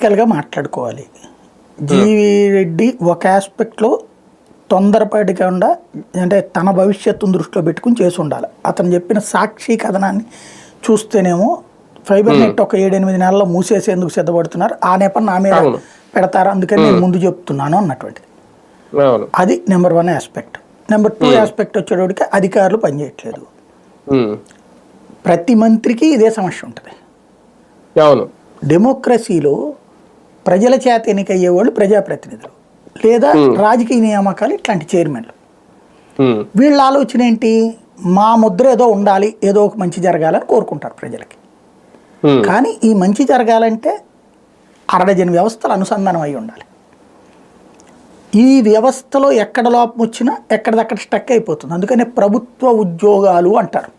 లాజికల్గా మాట్లాడుకోవాలి. జీవి రెడ్డి ఒక ఆస్పెక్ట్లో తొందరపాటుగా అంటే తన భవిష్యత్తును దృష్టిలో పెట్టుకుని చేసి ఉండాలి. అతను చెప్పిన సాక్షి కథనాన్ని చూస్తేనేమో ఫైబర్ నెట్ ఒక 7-8 నెలల్లో మూసేసేందుకు సిద్ధపడుతున్నారు, ఆ నేపథ్యం నా మీద పెడతారు, అందుకని నేను ముందు చెప్తున్నాను అన్నటువంటిది. అది నెంబర్ 1 ఆస్పెక్ట్. నెంబర్ 2 ఆస్పెక్ట్ వచ్చేటోడికి అధికారులు పనిచేయట్లేదు. ప్రతి మంత్రికి ఇదే సమస్య ఉంటుంది. డెమోక్రసీలో ప్రజల చేత ఎన్నికయ్యే వాళ్ళు ప్రజాప్రతినిధులు లేదా రాజకీయ నియామకాలు ఇట్లాంటి చైర్మన్లు. వీళ్ళ ఆలోచన ఏంటి, మా ముద్ర ఏదో ఉండాలి, ఏదో ఒక మంచి జరగాలని కోరుకుంటారు ప్రజలకి. కానీ ఈ మంచి జరగాలంటే 60 వ్యవస్థలు అనుసంధానం అయి ఉండాలి. ఈ వ్యవస్థలో ఎక్కడ లోపం వచ్చినా ఎక్కడిదక్కడ స్టక్ అయిపోతుంది. అందుకనే ప్రభుత్వ ఉద్యోగాలు అంటారు.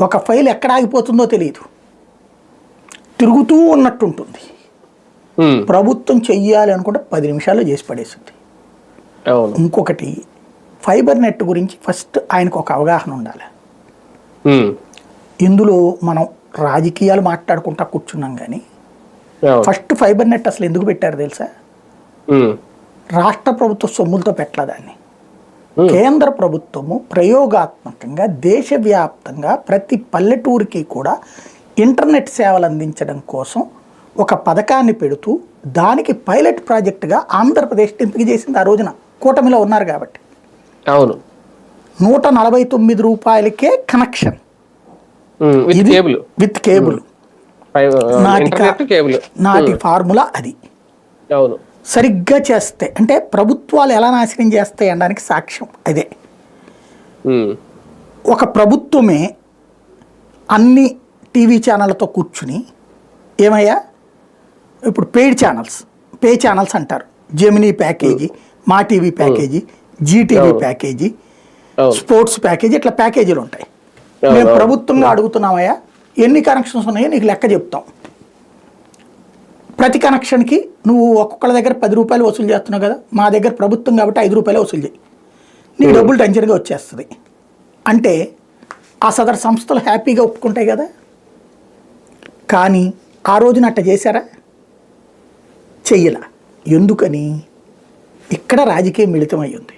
ఒక ఫైల్ ఎక్కడ ఆగిపోతుందో తెలియదు, తిరుగుతూ ఉన్నట్టు ఉంటుంది. ప్రభుత్వం చెయ్యాలి అనుకుంటే 10 నిమిషాల్లో చేసి పడేస్తుంది. ఇంకొకటి, ఫైబర్ నెట్ గురించి ఫస్ట్ ఆయనకు ఒక అవగాహన ఉండాలి. ఇందులో మనం రాజకీయాలు మాట్లాడుకుంటా కూర్చున్నాం కానీ ఫస్ట్ ఫైబర్ నెట్ అసలు ఎందుకు పెట్టారు తెలుసా? రాష్ట్ర ప్రభుత్వ సొమ్ములతో పెట్టలేదాన్ని. కేంద్ర ప్రభుత్వము ప్రయోగాత్మకంగా దేశవ్యాప్తంగా ప్రతి పల్లెటూరికి కూడా ఇంటర్నెట్ సేవలు అందించడం కోసం ఒక పథకాన్ని పెడుతూ దానికి పైలట్ ప్రాజెక్టుగా ఆంధ్రప్రదేశ్ ఎంపిక చేసింది. ఆ రోజున కూటమిలో ఉన్నారు కాబట్టి. 149 రూపాయలకే కనెక్షన్ విత్ కేబుల్. నాటి ఫార్ములా అది. సరిగ్గా చేస్తే అంటే ప్రభుత్వాలు ఎలా నాశనం చేస్తాయి అనడానికి సాక్ష్యం అదే. ఒక ప్రభుత్వమే అన్ని టీవీ ఛానళ్ళతో కూర్చుని ఏమయ్యా, ఇప్పుడు పే ఛానల్స్ అంటారు, Gemini package, Maa TV package, Zee TV package, sports package, ఇట్లా ప్యాకేజీలు ఉంటాయి. మేము ప్రభుత్వంగా అడుగుతున్నామయ్యా, ఎన్ని కనెక్షన్స్ ఉన్నాయో నీకు లెక్క చెప్తాం. ప్రతి కనెక్షన్కి నువ్వు ఒక్కొక్కళ్ళ దగ్గర 10 రూపాయలు వసూలు చేస్తున్నావు కదా, మా దగ్గర ప్రభుత్వం కాబట్టి 5 రూపాయలు వసూలు చేయి, నీకు డబ్బులు టెన్షన్గా వచ్చేస్తుంది అంటే ఆ సదరు సంస్థలు హ్యాపీగా ఒప్పుకుంటాయి కదా. కానీ ఆ రోజున అట్ట చేశారా? చెయ్యలా. ఎందుకని? ఇక్కడ రాజకీయం మిళితమై ఉంది.